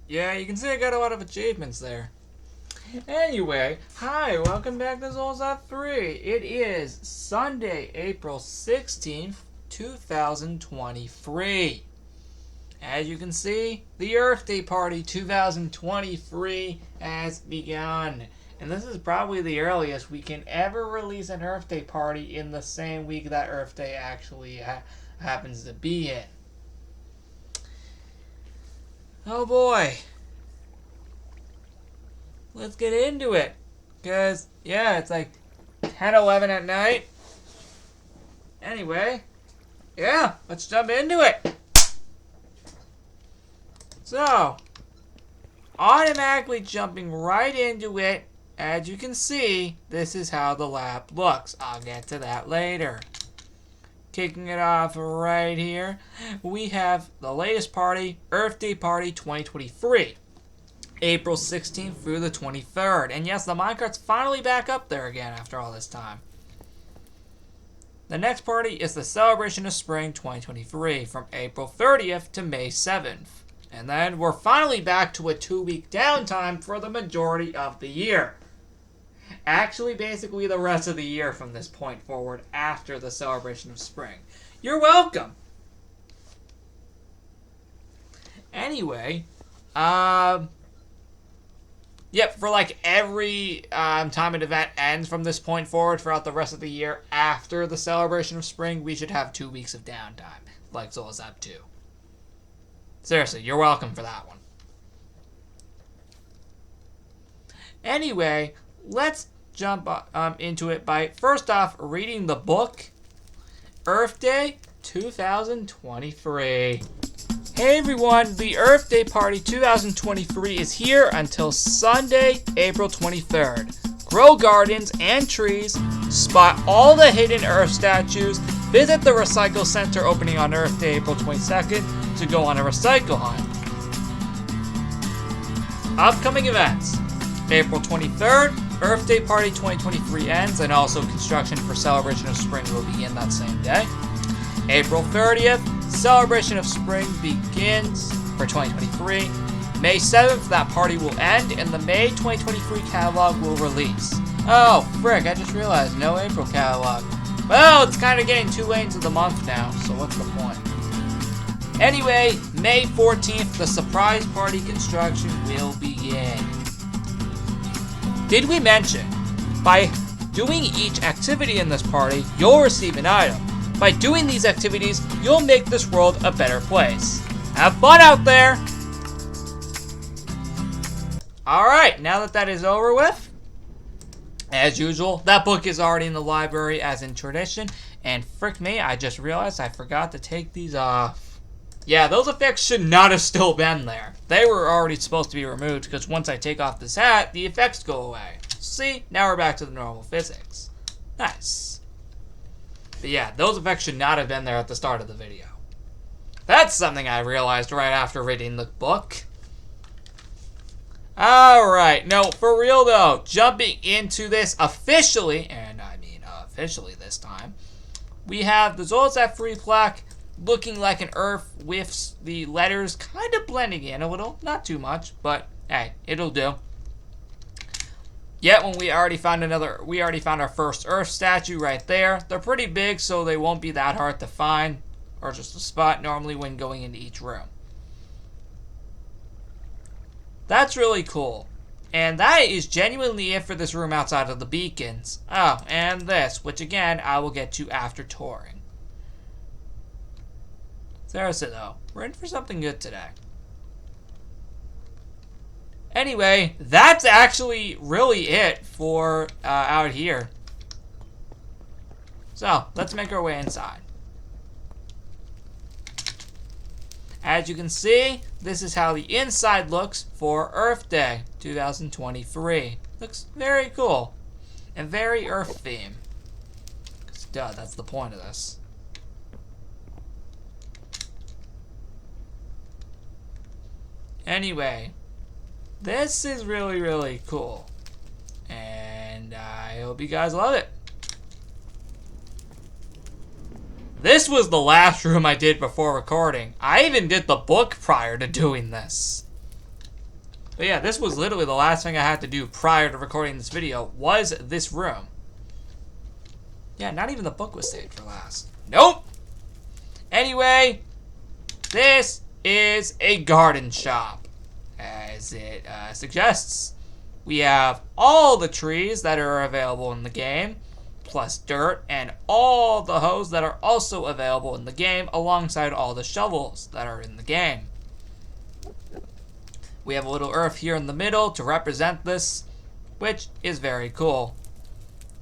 Yeah, you can see I got a lot of achievements there. Anyway, hi, welcome back to Zolzat 3. It is Sunday, April 16th, 2023. As you can see, the Earth Day Party 2023 has begun. And this is probably the earliest we can ever release an Earth Day party in the same week that Earth Day actually happens to be in. Oh boy. Let's get into it. Because, yeah, it's like 10, 11 at night. Anyway, yeah, let's jump into it. So, automatically jumping right into it, as you can see, this is how the lap looks. I'll get to that later. Kicking it off right here, we have the latest party, Earth Day Party 2023. April 16th through the 23rd. And yes, the minecart's finally back up there again after all this time. The next party is the Celebration of Spring 2023 from April 30th to May 7th. And then we're finally back to a 2-week downtime for the majority of the year. Actually, basically the rest of the year from this point forward after the Celebration of Spring. You're welcome! Anyway, yep, for like every time an event ends from this point forward throughout the rest of the year after the Celebration of Spring, we should have 2 weeks of downtime, like Zolzap 2. Seriously, you're welcome for that one. Anyway, let's jump into it by, first off, reading the book, Earth Day 2023. Hey everyone, the Earth Day Party 2023 is here until Sunday, April 23rd. Grow gardens and trees, spot all the hidden Earth statues, visit the Recycle Center opening on Earth Day, April 22nd to go on a recycle hunt. Upcoming events. April 23rd, Earth Day Party 2023 ends, and also construction for Celebration of Spring will begin that same day. April 30th, Celebration of Spring begins for 2023. May 7th, that party will end, and the May 2023 catalog will release. Oh, frick, I just realized, no April catalog. Well, it's kind of getting 2 lanes of the month now, so what's the point? Anyway, May 14th, the surprise party construction will begin. Did we mention, by doing each activity in this party, you'll receive an item. By doing these activities, you'll make this world a better place. Have fun out there! Alright, now that is over with, as usual, that book is already in the library as in tradition, and frick me, I just realized I forgot to take these off. Yeah, those effects should not have still been there. They were already supposed to be removed, because once I take off this hat, the effects go away. See, now we're back to the normal physics. Nice. But yeah, those effects should not have been there at the start of the video. That's something I realized right after reading the book. Alright, no, for real though, jumping into this officially, and I mean officially this time, we have the Zolzat free plaque looking like an Earth with the letters kind of blending in a little, not too much, but hey, it'll do. Yet when we already found our first Earth statue right there. They're pretty big, so they won't be that hard to find, or just a spot normally when going into each room. That's really cool. And that is genuinely it for this room outside of the beacons. Oh, and this, which again, I will get to after touring. Seriously though, we're in for something good today. Anyway, that's actually really it for out here. So, let's make our way inside. As you can see, this is how the inside looks for Earth Day 2023. Looks very cool. And very Earth theme. 'Cause duh, that's the point of this. Anyway, this is really, really cool. And I hope you guys love it. This was the last room I did before recording. I even did the book prior to doing this. But yeah, this was literally the last thing I had to do prior to recording this video was this room. Yeah, not even the book was saved for last. Nope! Anyway, this is a garden shop, as it suggests. We have all the trees that are available in the game, plus dirt, and all the hoes that are also available in the game, alongside all the shovels that are in the game. We have a little earth here in the middle to represent this, which is very cool.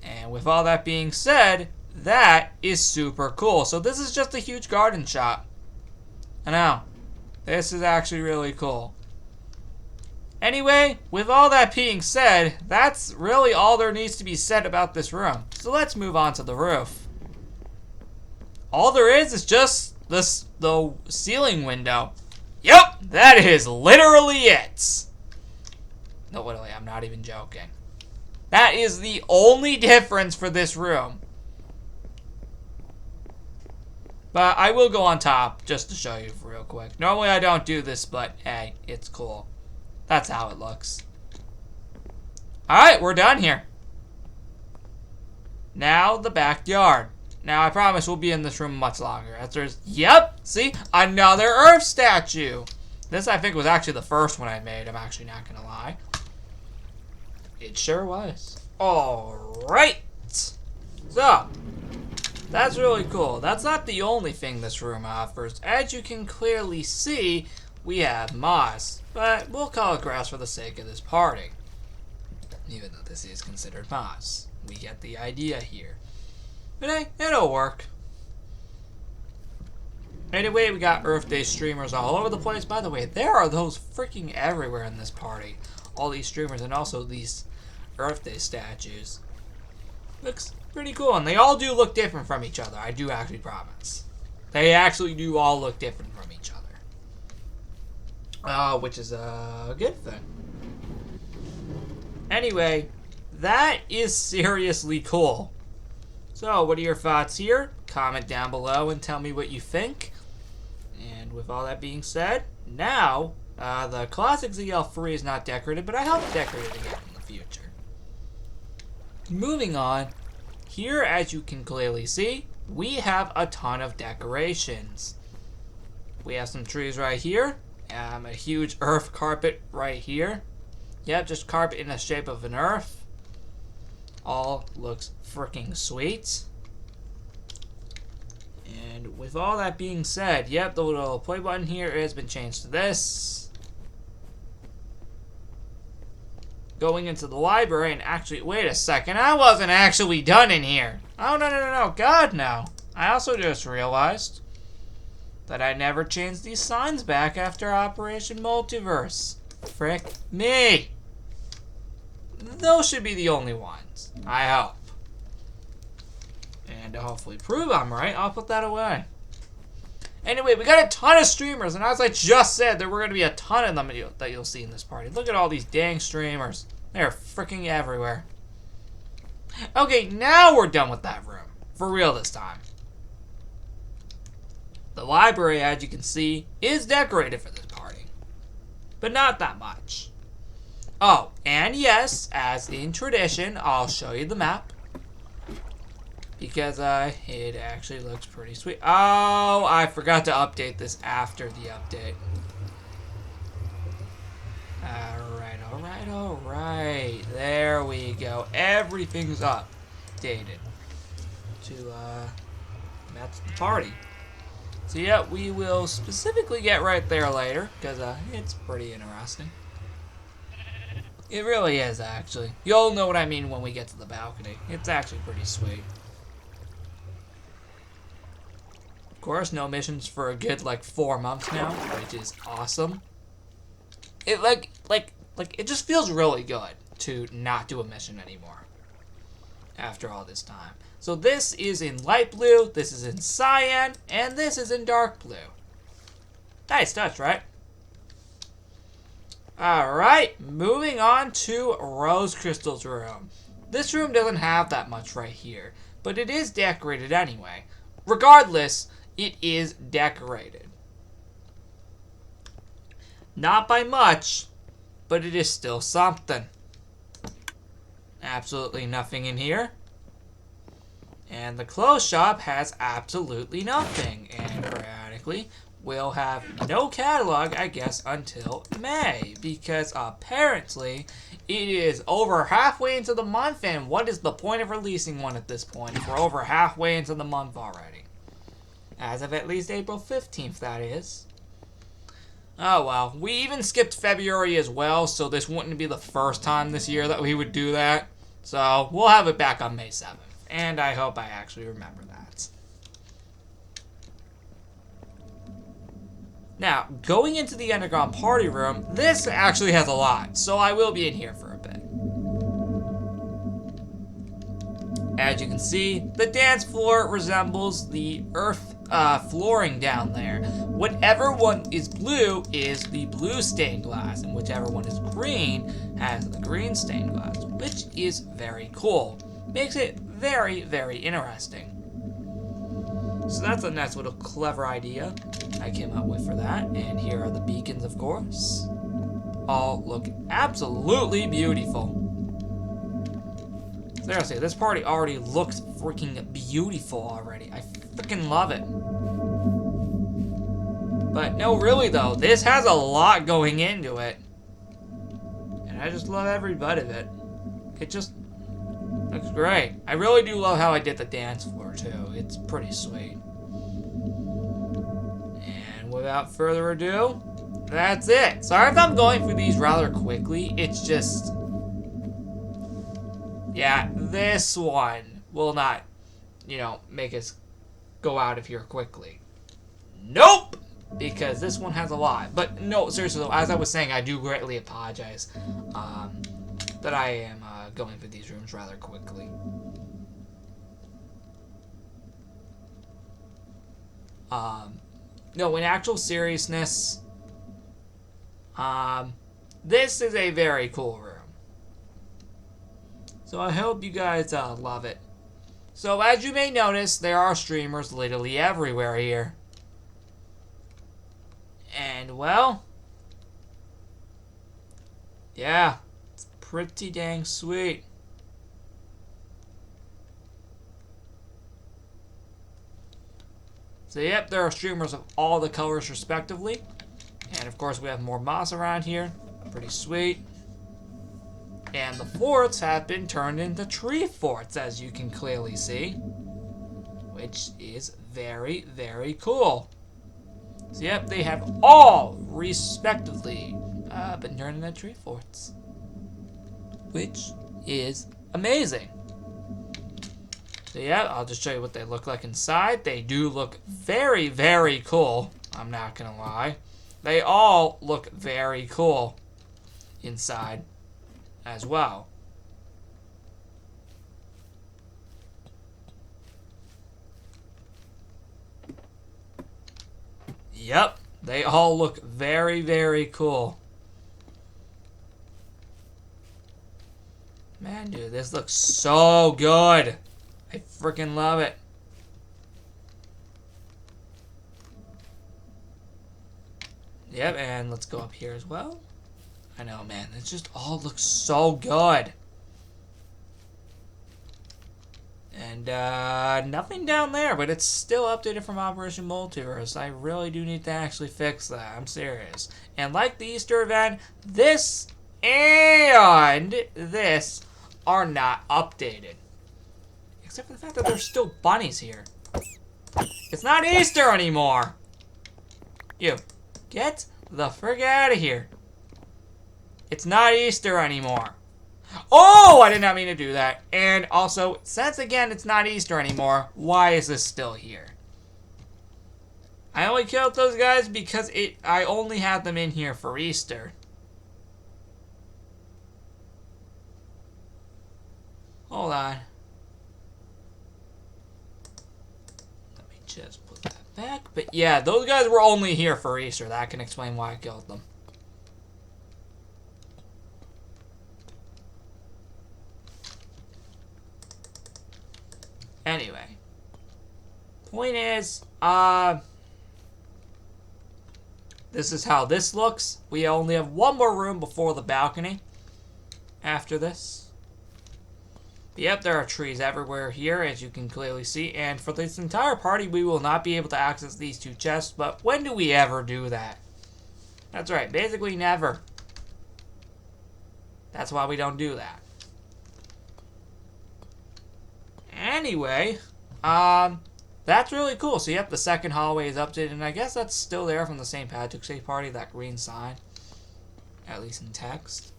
And with all that being said, that is super cool. So this is just a huge garden shop. I know. This is actually really cool. Anyway, with all that being said, that's really all there needs to be said about this room. So let's move on to the roof. All there is just the ceiling window. Yep, that is literally it. No, literally, I'm not even joking. That is the only difference for this room. But I will go on top just to show you real quick. Normally I don't do this, but hey, it's cool. That's how it looks. Alright, we're done here. Now the backyard. Now I promise we'll be in this room much longer. Yep, see? Another Earth statue. This I think was actually the first one I made. I'm actually not gonna lie. It sure was. Alright. So, that's really cool. That's not the only thing this room offers. As you can clearly see, we have moss. But we'll call it grass for the sake of this party. Even though this is considered moss. We get the idea here. But hey, it'll work. Anyway, we got Earth Day streamers all over the place. By the way, there are those freaking everywhere in this party. All these streamers and also these Earth Day statues. Looks pretty cool, and they all do look different from each other. I do actually promise. They actually do all look different from each other. Which is a good thing. Anyway, that is seriously cool. So, what are your thoughts here? Comment down below and tell me what you think. And with all that being said, now, the classic ZL3 is not decorated, but I hope to decorate it again in the future. Moving on, here as you can clearly see, we have a ton of decorations. We have some trees right here, a huge earth carpet right here. Yep, just carpet in the shape of an earth. All looks freaking sweet. And with all that being said, yep, the little play button here has been changed to this. Going into the library and actually, wait a second, I wasn't actually done in here. Oh, no, God, no. I also just realized that I never changed these signs back after Operation Multiverse. Frick me. Those should be the only ones, I hope. And to hopefully prove I'm right, I'll put that away. Anyway, we got a ton of streamers, and as I just said, there were going to be a ton of them that you'll see in this party. Look at all these dang streamers. They're freaking everywhere. Okay, now we're done with that room. For real this time. The library, as you can see, is decorated for this party. But not that much. Oh, and yes, as in tradition, I'll show you the map. Because it actually looks pretty sweet. Oh, I forgot to update this after the update. Alright. There we go. Everything's updated to match the party. So yeah, we will specifically get right there later, because it's pretty interesting. It really is, actually. You'll know what I mean when we get to the balcony. It's actually pretty sweet. Of course, no missions for a good, 4 months now, which is awesome. It, it just feels really good to not do a mission anymore after all this time. So this is in light blue, this is in cyan, and this is in dark blue. Nice touch, right? Alright, moving on to Rose Crystal's room. This room doesn't have that much right here, but it is decorated anyway. Regardless, it is decorated. Not by much, but it is still something. Absolutely nothing in here. And the clothes shop has absolutely nothing. And periodically, we'll have no catalog, I guess, until May. Because apparently, it is over halfway into the month. And what is the point of releasing one at this point if we're over halfway into the month already? As of at least April 15th, that is. Oh well, we even skipped February as well, so this wouldn't be the first time this year that we would do that. So, we'll have it back on May 7th. And I hope I actually remember that. Now, going into the underground party room, this actually has a lot, so I will be in here for a bit. As you can see, the dance floor resembles the earth flooring down there. Whatever one is blue is the blue stained glass, and whichever one is green has the green stained glass, which is very cool. Makes it very, very interesting. So that's a nice little clever idea I came up with for that. And here are the beacons, of course. All look absolutely beautiful. Seriously, this party already looks freaking beautiful already. I freaking love it. But no, really though, this has a lot going into it. And I just love every bit of it. It just looks great. I really do love how I did the dance floor too. It's pretty sweet. And without further ado, that's it. Sorry if I'm going through these rather quickly. It's just... yeah, this one will not, make us go out of here quickly. Nope! Because this one has a lot. But no, seriously though, as I was saying, I do greatly apologize that I am going through these rooms rather quickly. No, in actual seriousness, this is a very cool room. So I hope you guys love it. So as you may notice, there are streamers literally everywhere here. And well, yeah, it's pretty dang sweet. So yep, there are streamers of all the colors respectively. And of course we have more moss around here. Pretty sweet. And the forts have been turned into tree forts, as you can clearly see. Which is very, very cool. So yep, they have all, respectively, been turned into tree forts. Which is amazing. So yeah, I'll just show you what they look like inside. They do look very, very cool. I'm not gonna lie. They all look very cool inside as well. Yep, they all look very, very cool. Man, dude, this looks so good. I freaking love it. Yep, and let's go up here as well. I know, man, it just all looks so good. And nothing down there, but it's still updated from Operation Multiverse. I really do need to actually fix that. I'm serious. And like the Easter event, this and this are not updated. Except for the fact that there's still bunnies here. It's not Easter anymore. You, get the frick out of here. It's not Easter anymore. Oh, I did not mean to do that. And also, since again it's not Easter anymore, why is this still here? I only killed those guys because I only had them in here for Easter. Hold on. Let me just put that back. But yeah, those guys were only here for Easter. That can explain why I killed them. Anyway, point is, this is how this looks. We only have one more room before the balcony after this. Yep, there are trees everywhere here, as you can clearly see. And for this entire party, we will not be able to access these two chests. But when do we ever do that? That's right, basically never. That's why we don't do that. Anyway, that's really cool. So, yep, the second hallway is updated. And I guess that's still there from the St. Patrick's Day party, that green sign. At least in text.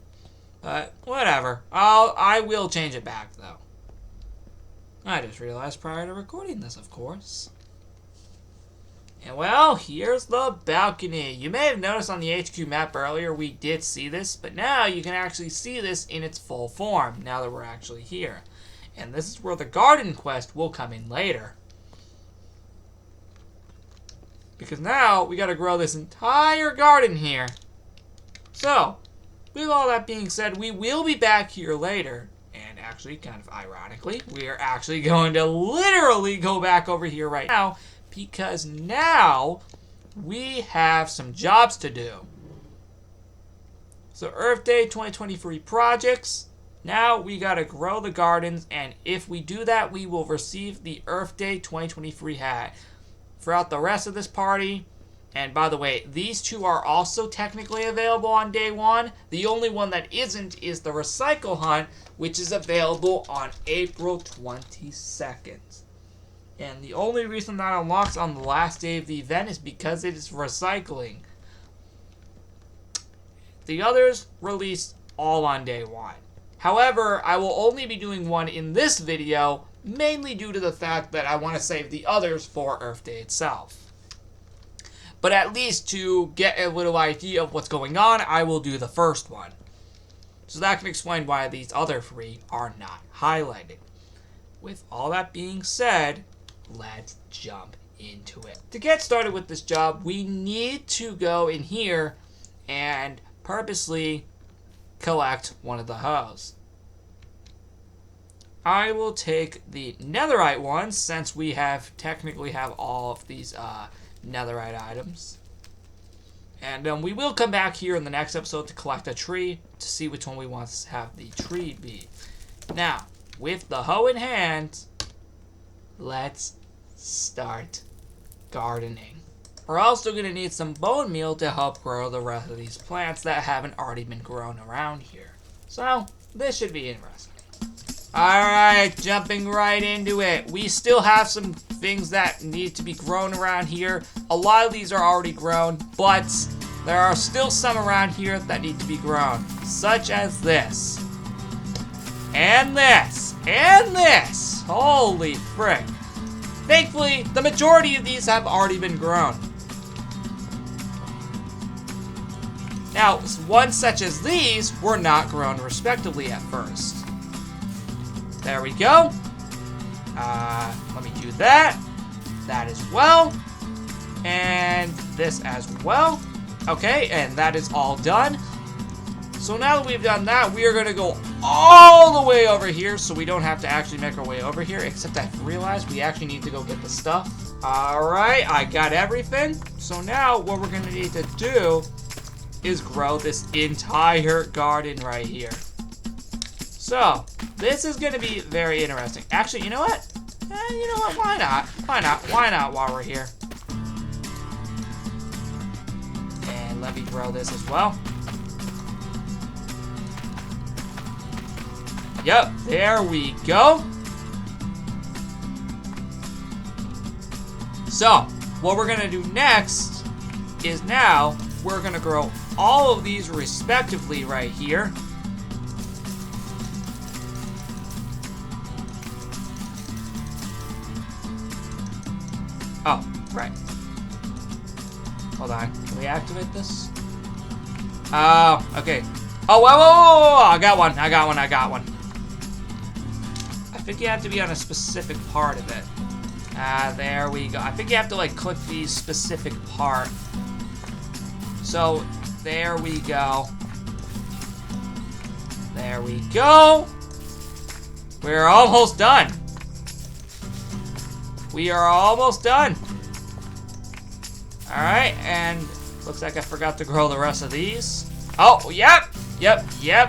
But whatever. I will change it back, though. I just realized prior to recording this, of course. And well, here's the balcony. You may have noticed on the HQ map earlier we did see this, but now you can actually see this in its full form, now that we're actually here. And this is where the garden quest will come in later. Because now we gotta grow this entire garden here. So, with all that being said, we will be back here later. And actually, kind of ironically, we are actually going to literally go back over here right now. Because now we have some jobs to do. So Earth Day 2023 projects. Now we gotta grow the gardens. And if we do that, we will receive the Earth Day 2023 hat. Throughout the rest of this party. And by the way, these two are also technically available on day one. The only one that isn't is the Recycle Hunt, which is available on April 22nd. And the only reason that unlocks on the last day of the event is because it is recycling. The others released all on day one. However, I will only be doing one in this video, mainly due to the fact that I want to save the others for Earth Day itself. But at least to get a little idea of what's going on, I will do the first one. So that can explain why these other three are not highlighted. With all that being said, let's jump into it. To get started with this job, we need to go in here and purposely collect one of the hoes. I will take the netherite one since we technically have all of these netherite items. And we will come back here in the next episode to collect a tree to see which one we want to have the tree be. Now, with the hoe in hand, let's start gardening. We're also going to need some bone meal to help grow the rest of these plants that haven't already been grown around here. So, this should be interesting. Alright, jumping right into it. We still have some things that need to be grown around here. A lot of these are already grown, but there are still some around here that need to be grown. Such as this. And this. And this. Holy frick. Thankfully, the majority of these have already been grown. Now, ones such as these were not grown respectively at first. There we go. Let me do that. That as well. And this as well. Okay, and that is all done. So now that we've done that, we are going to go all the way over here so we don't have to actually make our way over here. Except I've realized we actually need to go get the stuff. Alright, I got everything. So now what we're going to need to do is grow this entire garden right here. So, this is going to be very interesting. Actually, you know what? You know what? Why not? Why not? Why not while we're here? And let me grow this as well. Yep, there we go. So, what we're going to do next is now we're going to grow all of these respectively right here. Oh, right. Hold on. Can we activate this? Oh, okay. Oh, whoa. I got one. I think you have to be on a specific part of it. There we go. I think you have to, like, click the specific part. So, there we go. There we go. We're almost done. We are almost done. Alright, and Looks like I forgot to grow the rest of these. Oh, yep.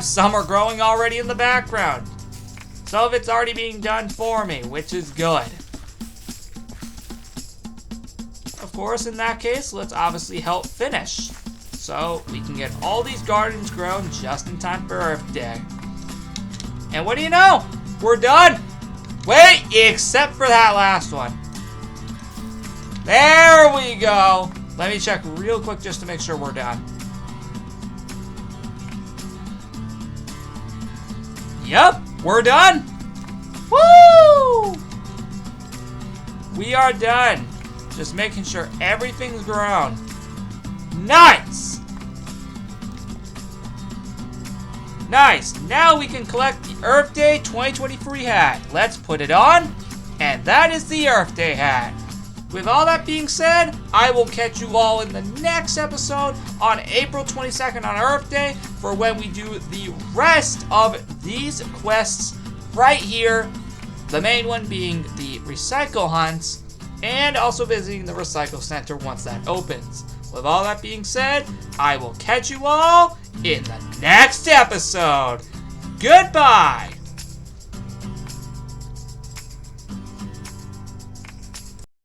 Some are growing already in the background. Some of it's already being done for me, which is good. Of course, in that case, let's obviously help finish. So we can get all these gardens grown just in time for Earth Day. And what do you know? We're done. Wait, except for that last one. There we go. Let me check real quick just to make sure we're done. Yep, we're done. Woo! We are done. Just making sure everything's grown. Nice! Nice. Now we can collect the Earth Day 2023 hat. Let's put it on. And that is the Earth Day hat. With all that being said, I will catch you all in the next episode on April 22nd on Earth Day for when we do the rest of these quests right here. The main one being the recycle hunts and also visiting the recycle center once that opens. With all that being said, I will catch you all in the next episode. Goodbye!